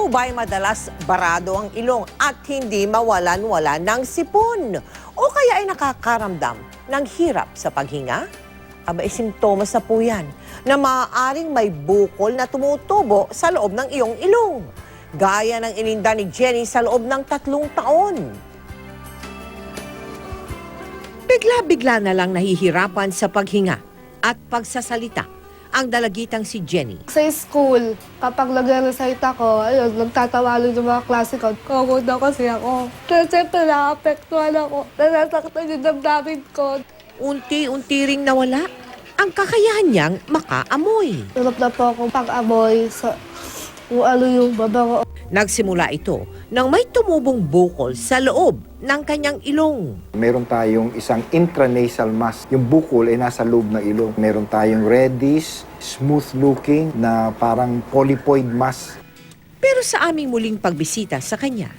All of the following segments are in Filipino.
po ba'y madalas barado ang ilong at hindi mawalan-wala ng sipon? O kaya ay nakakaramdam ng hirap sa paghinga? Aba, simptomas na po yan na maaaring may bukol na tumutubo sa loob ng iyong ilong. Gaya ng ininda ni Jenny sa loob ng 3 taon. Bigla-bigla na lang nahihirapan sa paghinga at pagsasalita ang dalagitang si Jenny. Sa school, kapag nag-recite ako, ayun, nagtatawalo yung mga klase ko. Kagod na kasi ako. Kaya siyempre naapektuhan ako. Nasasaktan yung damdamin ko. Unti-unti ring nawala ang kakayahan niyang makaamoy. Hirap na po akong pag-amoy sa kung ano yung babango. Nagsimula ito nang may tumubong bukol sa loob ng kanyang ilong. Meron tayong isang intranasal mass. Yung bukol ay nasa loob ng ilong. Meron tayong reddish, smooth-looking na parang polypoid mass. Pero sa aming muling pagbisita sa kanya,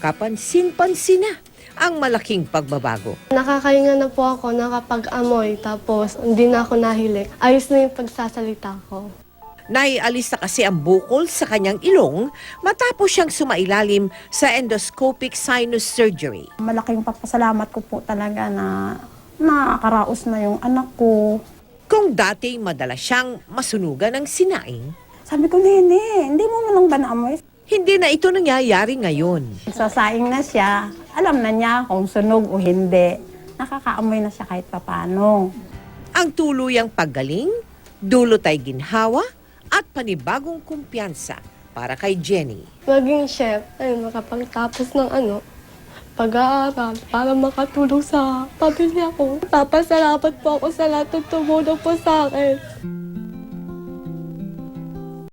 kapansin-pansin na ang malaking pagbabago. Nakakahinga na po ako nakapag-amoy, tapos hindi na ako nahilik. Ayos na yung pagsasalita ko. Naialis na kasi ang bukol sa kanyang ilong matapos siyang sumailalim sa endoscopic sinus surgery. Malaking papasalamat ko po talaga na nakakaraos na yung anak ko. Kung dati madalas siyang masunugan ng sinaing, Sabi ko, Nene, hindi mo man lang ba naamoy? hindi na ito nangyayari ngayon. Sasaing na siya, alam na niya kung sunog o hindi. Nakakaamoy na siya kahit papano. Ang tuluyang paggaling, dulot ay ginhawa at panibagong kumpiyansa para kay Jenny. Maging chef, ay makapagtapos ng pag-aaral para makatulong sa pamilya ko. Papasalamat po ako sa lahat ng tumulong po sa akin.